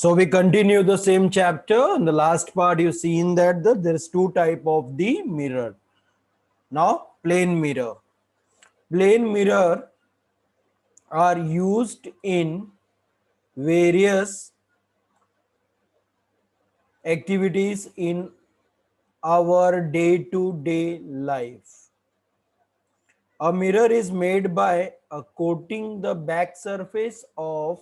So we continue the same chapter. In the last part, you've seen that there's two type of the mirror. Now, plane mirror. Plane mirror are used in various activities in our day-to-day life. A mirror is made by coating the back surface of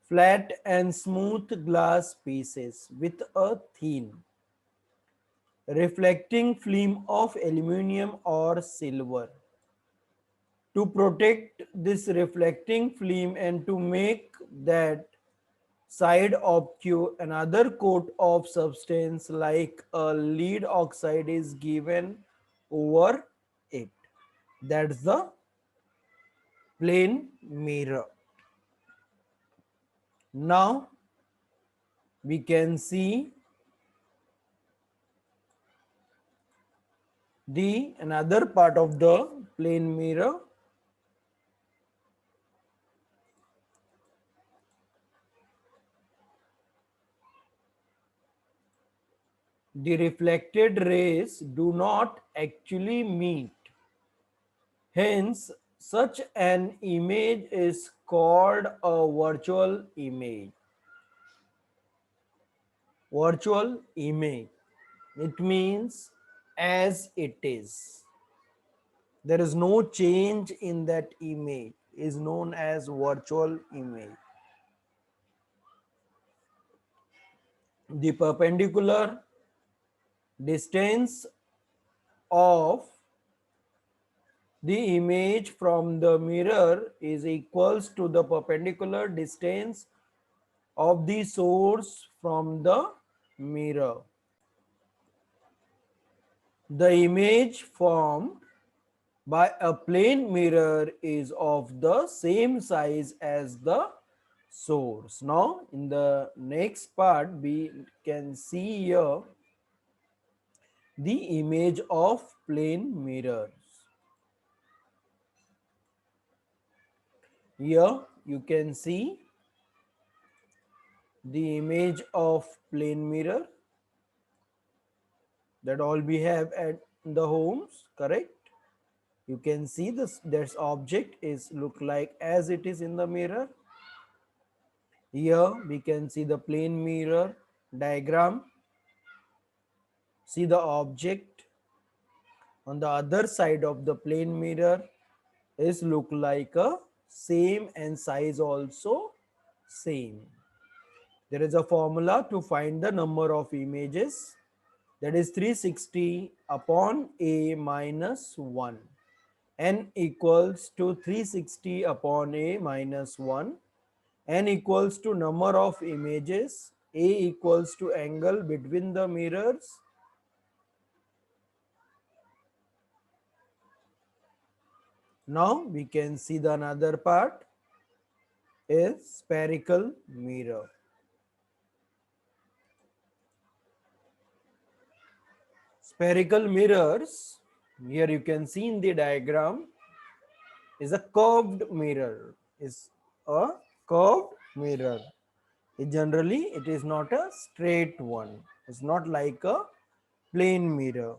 flat and smooth glass pieces with a thin reflecting film of aluminum or silver. To protect this reflecting film and to make that side obtuse, another coat of substance like a lead oxide is given over it. That's the plane mirror. Now we can see the another part of the plane mirror. The reflected rays do not actually meet. Hence, such an image is called a virtual image. Virtual image. It means as it is. There is no change in that image. Is known as virtual image. The perpendicular distance of the image from the mirror is equals to the perpendicular distance of the source from the mirror. The image formed by a plane mirror is of the same size as the source. Now, in the next part, we can see here the image of plane mirrors. Here you can see the image of plane mirror that all we have at the homes, correct? You can see this object is look like as it is in the mirror. Here we can see the plane mirror diagram. See the object on the other side of the plane mirror is look like a same and size also same. There is a formula to find the number of images, that is 360 upon a minus 1. N equals to 360 upon a minus 1. N equals to number of images. A equals to angle between the mirrors. Now we can see the another part is spherical mirror. Spherical mirrors, here you can see in the diagram, is a curved mirror. Is a curved mirror. Generally, it is not a straight one. It's not like a plane mirror.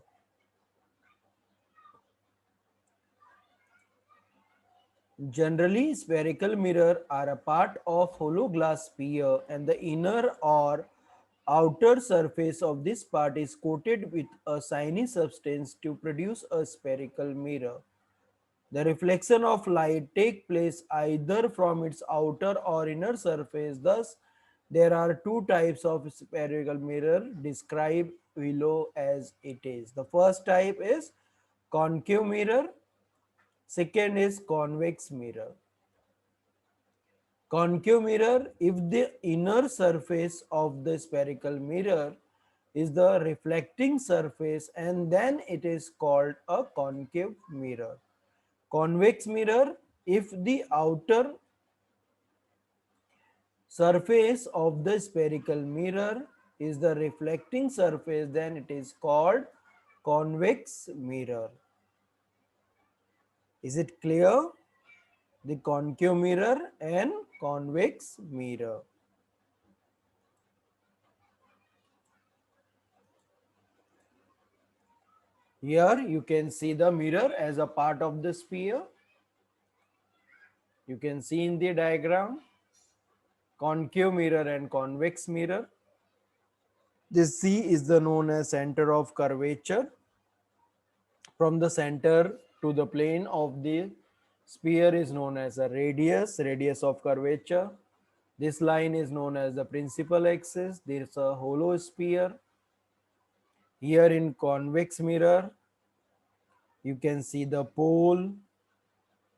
Generally, spherical mirror are a part of hollow glass sphere and the inner or outer surface of this part is coated with a shiny substance to produce a spherical mirror. The reflection of light takes place either from its outer or inner surface. Thus, there are two types of spherical mirror described below as it is. The first type is concave mirror. Second is convex mirror. Concave mirror, if the inner surface of the spherical mirror is the reflecting surface, and then it is called a concave mirror. Convex mirror, if the outer surface of the spherical mirror is the reflecting surface, then it is called convex mirror. Is it clear? The concave mirror and convex mirror. Here you can see the mirror as a part of the sphere. You can see in the diagram concave mirror and convex mirror. This C is the known as center of curvature. From the center to the plane of the sphere is known as a radius of curvature. This line is known as the principal axis. There is a hollow sphere. Here in convex mirror, you can see the pole.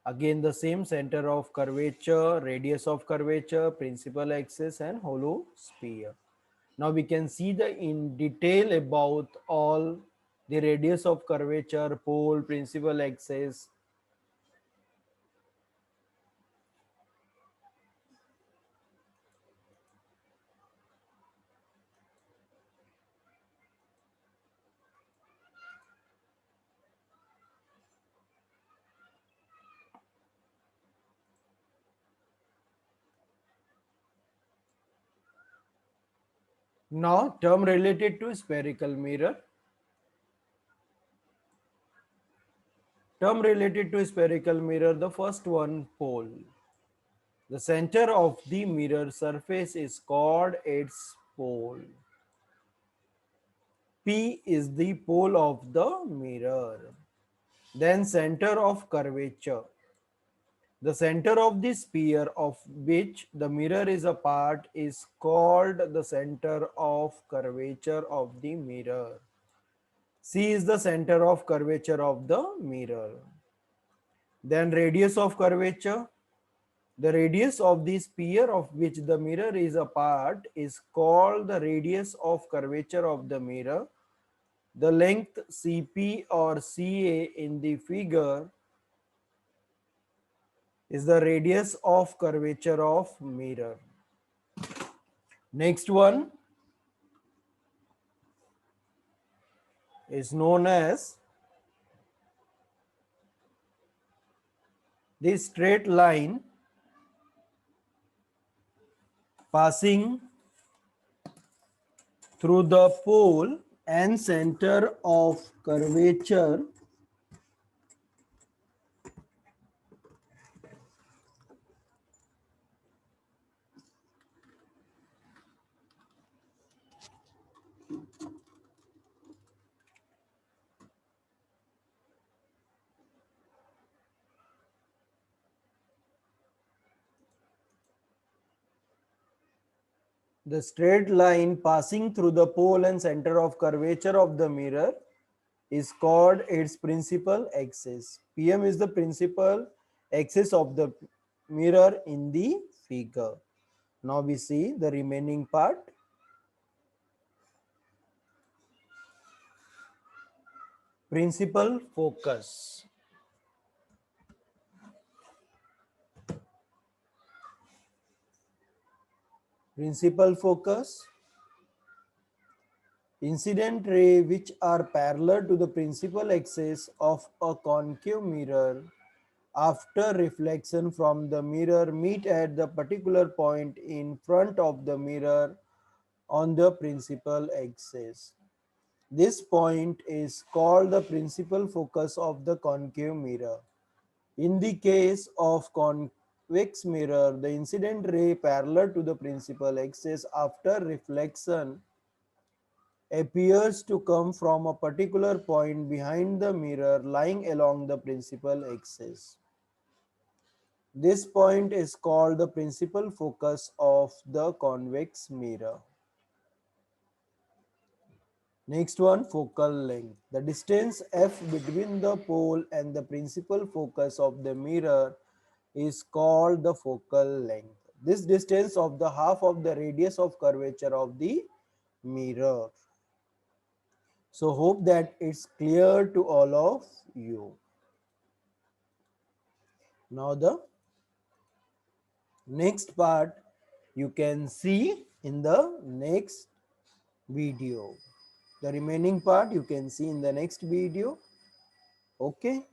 Again, the same center of curvature, radius of curvature, principal axis, and hollow sphere. Now we can see the in detail about all the radius of curvature, pole, principal axis. Now term related to spherical mirror. Term related to spherical mirror, the first one, pole. The center of the mirror surface is called its pole. P is the pole of the mirror. Then center of curvature. The center of the sphere of which the mirror is a part is called the center of curvature of the mirror. C is the center of curvature of the mirror. Then radius of curvature. The radius of the sphere of which the mirror is a part is called the radius of curvature of the mirror. The length CP or CA in the figure is the radius of curvature of mirror. Next one is known as the straight line passing through the pole and center of curvature the straight line passing through the pole and center of curvature of the mirror is called its principal axis. PM is the principal axis of the mirror in the figure. Now we see the remaining part. Principal focus. Principal focus. Incident ray which are parallel to the principal axis of a concave mirror after reflection from the mirror meet at the particular point in front of the mirror on the principal axis. This point is called the principal focus of the concave mirror. In the case of convex mirror, the incident ray parallel to the principal axis after reflection appears to come from a particular point behind the mirror lying along the principal axis. This point is called the principal focus of the convex mirror. Next one, focal length. The distance f between the pole and the principal focus of the mirror is called the focal length. This distance of the half of the radius of curvature of the mirror. So hope that it's clear to all of you. Now the next part you can see in the next video. The remaining part you can see in the next video. Okay.